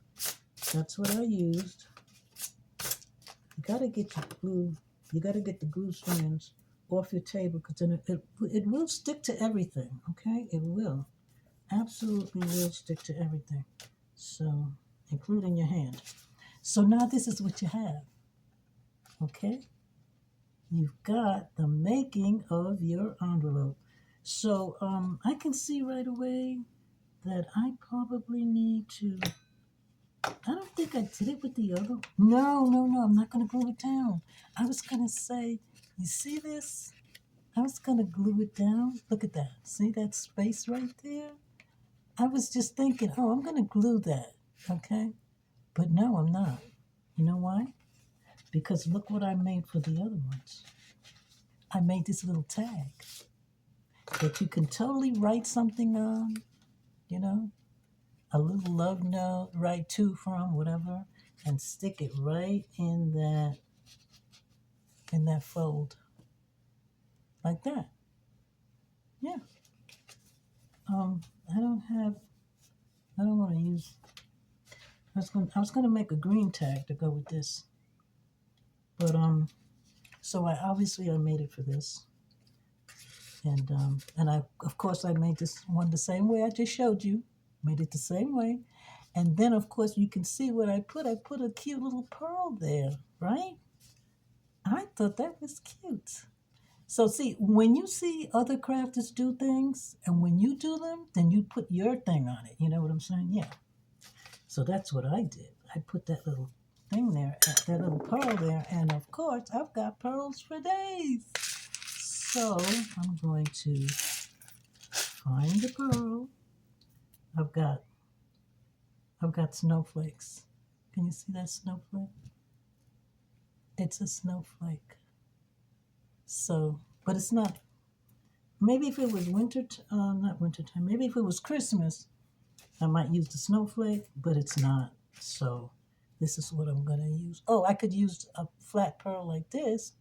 that's what I used. You gotta get your glue. You gotta get the glue strands off your table because then it will stick to everything. Okay, it will. Absolutely will stick to everything. So, including your hand. So now this is what you have. Okay? You've got the making of your envelope. So I can see right away that I probably need to, I don't think I did it with the other. No, I'm not going to glue it down. I was going to say, you see this? I was going to glue it down. Look at that. See that space right there? I was just thinking, oh, I'm going to glue that. Okay? But no, I'm not. You know why? Because look what I made for the other ones. I made this little tag that you can totally write something on, you know, a little love note, write to, from, whatever, and stick it right in that fold. Like that. Yeah. I don't want to use, I was gonna make a green tag to go with this. But so I made it for this. And I, of course, I made this one the same way I just showed you. Made it the same way. And then, of course, you can see what I put. I put a cute little pearl there, right? I thought that was cute. So see, when you see other crafters do things, and when you do them, then you put your thing on it. You know what I'm saying? Yeah. So that's what I did. I put that little thing there, that little pearl there, and of course, I've got pearls for days. So I'm going to find the pearl. I've got snowflakes. Can you see that snowflake? It's a snowflake. So, but it's not. Maybe if it was not winter time. Maybe if it was Christmas, I might use the snowflake, but it's not. So, this is what I'm gonna use. Oh, I could use a flat pearl like this,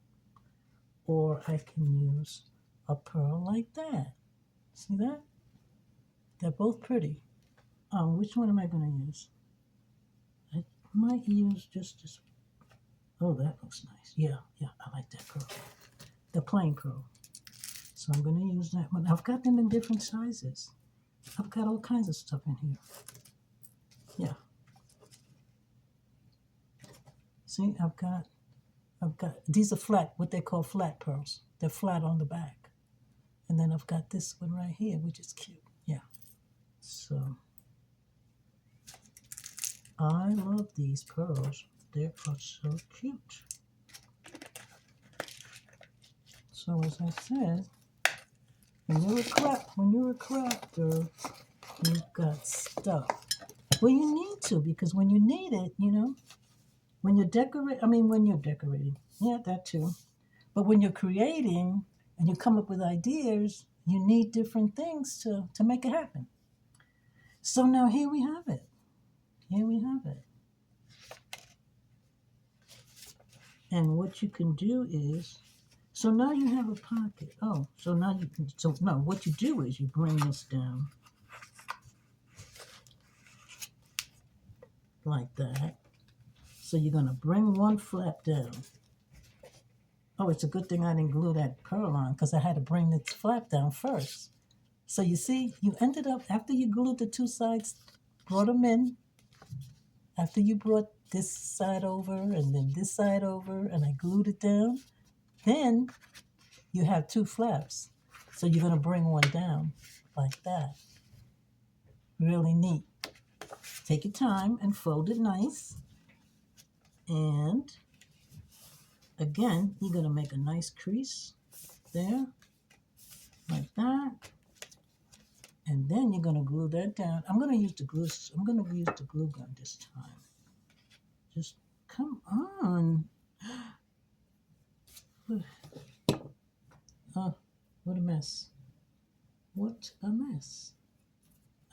or I can use a pearl like that. See that? They're both pretty. Which one am I gonna use? I might use just this. Oh, that looks nice. Yeah, I like that pearl. The plain pearl. So I'm going to use that one. I've got them in different sizes. I've got all kinds of stuff in here. Yeah. See, I've got, these are flat, what they call flat pearls. They're flat on the back. And then I've got this one right here, which is cute. Yeah. So, I love these pearls. They are so cute. So as I said, when you're a crafter, you've got stuff. Well, you need to, because when you need it, you know, when you're decorating, yeah, that too. But when you're creating and you come up with ideas, you need different things to make it happen. So now here we have it. Here we have it. And what you can do is, so now you have a pocket. Oh, so now you can, so no, what you do is you bring this down. like that. So you're going to bring one flap down. Oh, it's a good thing I didn't glue that pearl on because I had to bring this flap down first. So you see, you ended up, after you glued the two sides, brought them in, after you brought this side over and then this side over and I glued it down, then you have two flaps. So you're going to bring one down like that. Really neat. Take your time and fold it nice. And again, you're going to make a nice crease there, like that. And then you're going to glue that down. I'm going to use the glue gun this time. Just come on. Oh, what a mess. What a mess.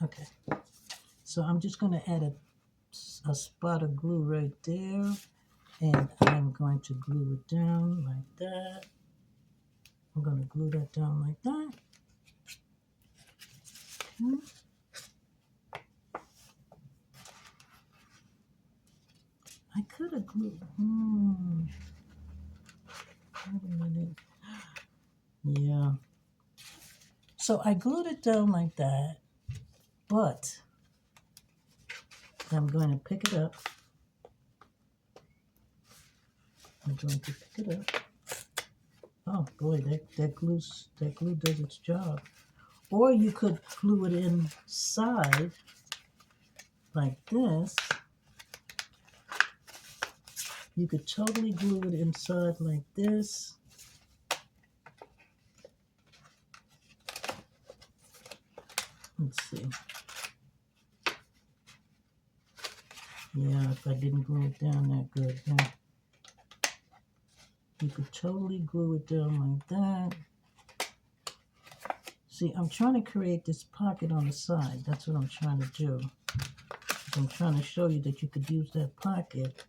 Okay. So I'm just going to add a spot of glue right there. And I'm going to glue it down like that. I'm going to glue that down like that. Okay. I could have glued. Wait a minute. Yeah. So I glued it down like that, but I'm going to pick it up. I'm going to pick it up. Oh boy, that glue does its job. Or you could glue it inside like this. You could totally glue it inside like this. Let's see. Yeah, if I didn't glue it down that good. Yeah. You could totally glue it down like that. See, I'm trying to create this pocket on the side. That's what I'm trying to do. I'm trying to show you that you could use that pocket.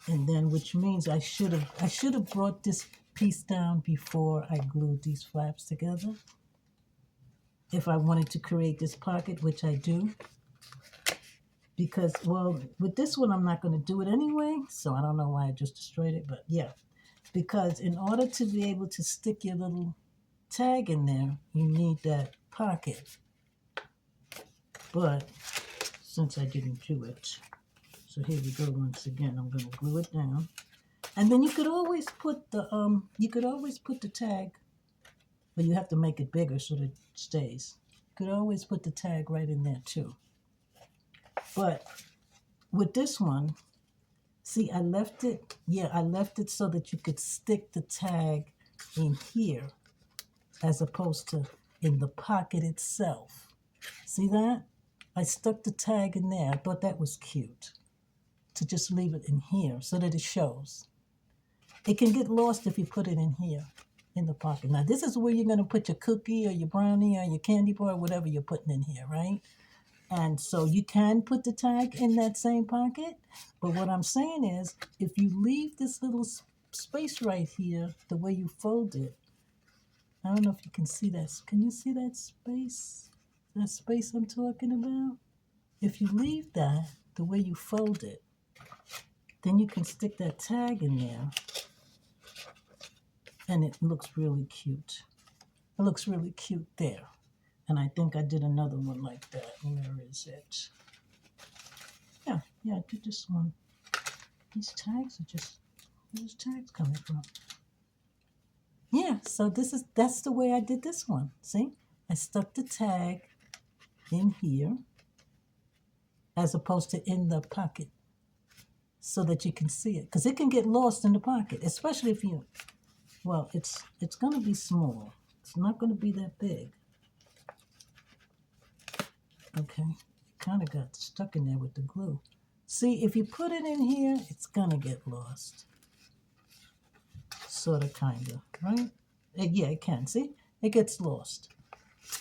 And then, which means I should have brought this piece down before I glued these flaps together. If I wanted to create this pocket, which I do. Because, well, with this one, I'm not going to do it anyway. So I don't know why I just destroyed it, but yeah. Because in order to be able to stick your little tag in there, you need that pocket. But since I didn't do it, so here we go once again. I'm going to glue it down. And then you could always put the tag, but you have to make it bigger so that it stays. You could always put the tag right in there too. But with this one, see, I left it so that you could stick the tag in here as opposed to in the pocket itself. See that? I stuck the tag in there. I thought that was cute to just leave it in here so that it shows. It can get lost if you put it in here in the pocket. Now, this is where you're going to put your cookie or your brownie or your candy bar, whatever you're putting in here, right? And so you can put the tag in that same pocket. But what I'm saying is, if you leave this little space right here, the way you fold it, I don't know if you can see that. Can you see that space? That space I'm talking about? If you leave that the way you fold it, then you can stick that tag in there. And it looks really cute. It looks really cute there. And I think I did another one like that. Where is it? Yeah, I did this one. These tags are just, where's tags coming from? Yeah, so that's the way I did this one. See? I stuck the tag in here as opposed to in the pocket so that you can see it. Because it can get lost in the pocket, especially if you, well, it's going to be small. It's not going to be that big. Okay, it kind of got stuck in there with the glue. See, if you put it in here, it's going to get lost. Sort of, kind of, right? Yeah, it can. See, it gets lost.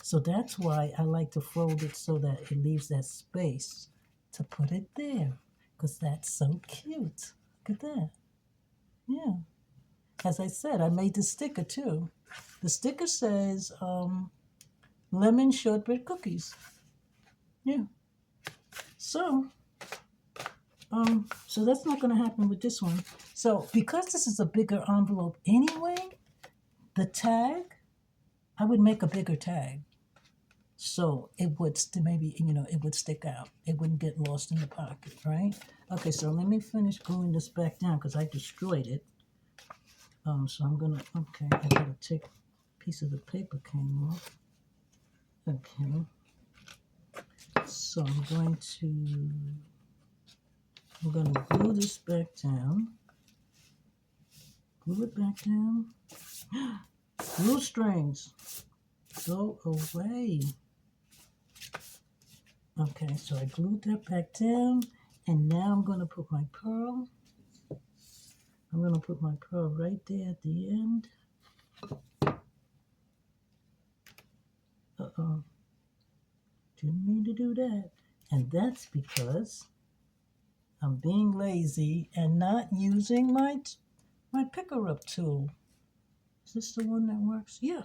So that's why I like to fold it so that it leaves that space to put it there. Because that's so cute. Look at that. Yeah. As I said, I made the sticker too. The sticker says lemon shortbread cookies. Yeah. So So that's not going to happen with this one. So because this is a bigger envelope anyway, the tag, I would make a bigger tag. So it would maybe, it would stick out. It wouldn't get lost in the pocket, right? Okay, so let me finish gluing this back down because I destroyed it. So I'm going to, okay, I got to take a piece of the paper came off. Okay. So we're going to glue this back down. Glue it back down. Glue strings, go away. Okay, so I glued that back down, and now I'm going to put my pearl. I'm going to put my pearl right there at the end. Uh-oh. Didn't mean to do that. And that's because I'm being lazy and not using my picker-up tool. Is this the one that works? Yeah.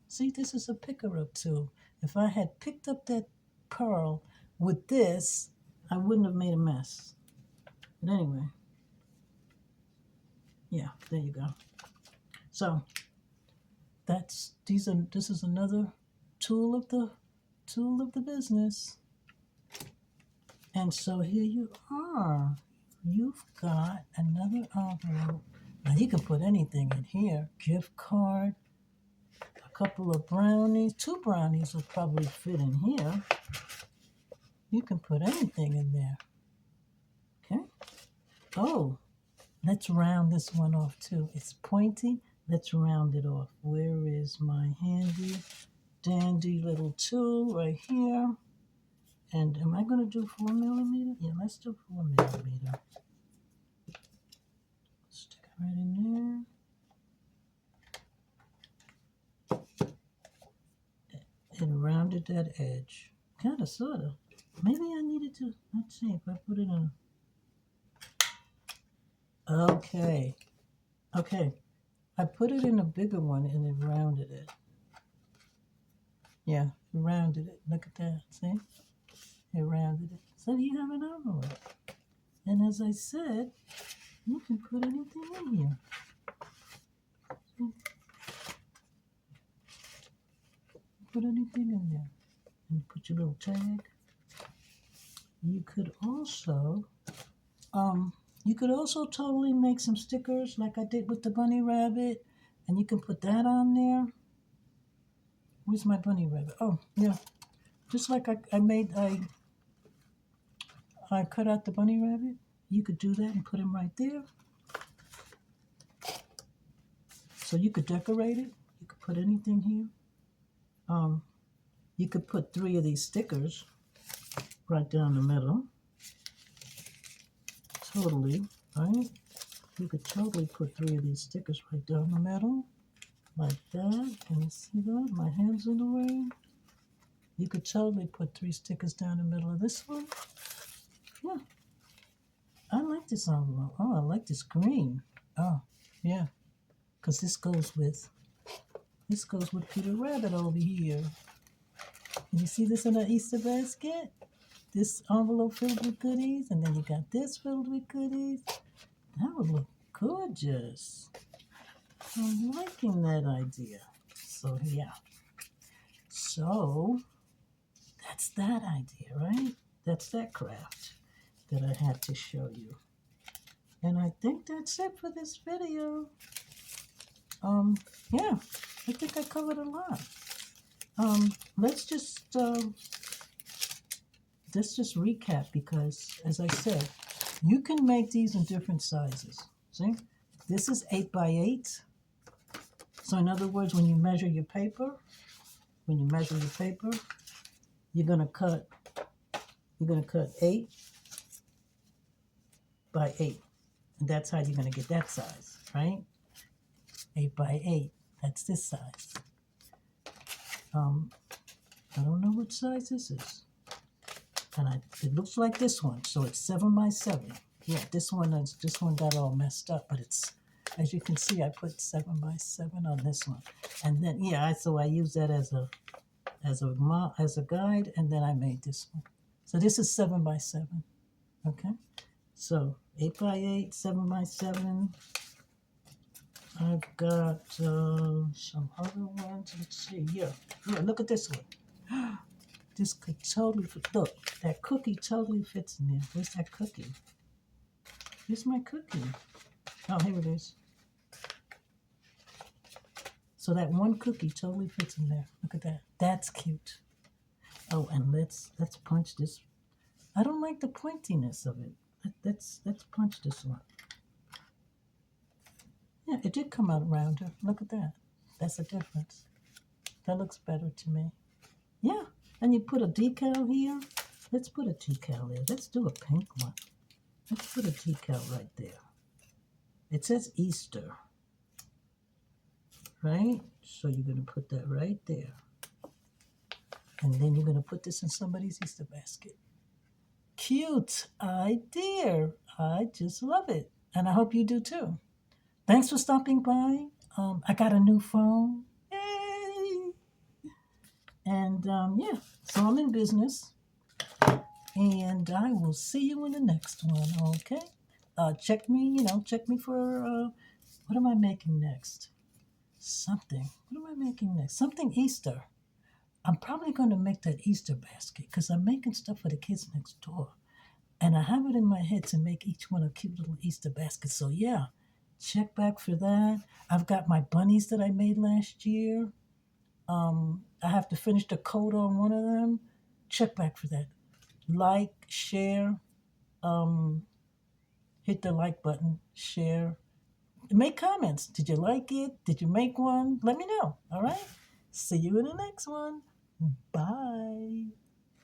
See, this is a picker-up tool. If I had picked up that pearl with this, I wouldn't have made a mess. But anyway, yeah, there you go. So this is another tool of the business. And so here you are. You've got another envelope. Now you can put anything in here. Gift card, a couple of brownies. 2 brownies will probably fit in here. You can put anything in there. Okay. Oh, let's round this one off too. It's pointy. Let's round it off. Where is my handy dandy little tool? Right here. And am I going to do 4 millimeter? Yeah, let's do 4 millimeter. Stick it right in there. And rounded that edge. Kind of, sort of. Maybe I needed to, let's see if I put it in. Okay. I put it in a bigger one and it rounded it. Yeah, it rounded it. Look at that. See? It rounded it. So you have an envelope. And as I said, you can put anything in here. See? Put anything in there. And put your little tag. You could also totally make some stickers like I did with the bunny rabbit, and you can put that on there. Where's my bunny rabbit? Oh, yeah. Just like I cut out the bunny rabbit. You could do that and put him right there. So you could decorate it. You could put anything here. You could put 3 of these stickers right down the middle. Totally, right? You could totally put 3 of these stickers right down the middle. Like that. Can you see that? My hand's in the way. You could totally put 3 stickers down the middle of this one. Yeah. I like this envelope. Oh, I like this green. Oh, yeah. Because this goes with Peter Rabbit over here. Can you see this in an Easter basket? This envelope filled with goodies, and then you got this filled with goodies. That would look gorgeous. I'm liking that idea. So, yeah. So, that's that idea, right? That's that craft that I had to show you. And I think that's it for this video. Yeah, I think I covered a lot. Let's just recap because, as I said, you can make these in different sizes. See, this is 8 by 8. So in other words, when you measure your paper, you're gonna cut 8 by 8, and that's how you're gonna get that size, right? 8 by 8. That's this size. I don't know what size this is. And it looks like this one, so it's 7 by 7. Yeah, this one got all messed up, but it's, as you can see, I put 7 by 7 on this one, and then so I use that as a guide, and then I made this one. So this is 7 by 7. Okay, So 8x8, 7x7. I've got some other ones. Let's see. Yeah, look at this one. This could totally fit. Look, that cookie totally fits in there. Where's that cookie? Here's my cookie. Oh, here it is. So that one cookie totally fits in there. Look at that. That's cute. Oh, and let's punch this. I don't like the pointiness of it. Let's punch this one. Yeah, it did come out rounder. Look at that. That's a difference. That looks better to me. Yeah, and you put a decal here. Let's put a decal there. Let's do a pink one. Let's put a decal right there. It says Easter, right? So you're going to put that right there. And then you're going to put this in somebody's Easter basket. Cute idea. I just love it. And I hope you do too. Thanks for stopping by. I got a new phone. Yay! And yeah, so I'm in business. And I will see you in the next one, okay? Check me for, what am I making next? Something. What am I making next? Something Easter. I'm probably going to make that Easter basket because I'm making stuff for the kids next door. And I have it in my head to make each one a cute little Easter basket. So yeah, check back for that. I've got my bunnies that I made last year. I have to finish the coat on one of them. Check back for that. Like, share, hit the like button, share, make comments. Did you like it? Did you make one? Let me know. All right. See you in the next one. Bye.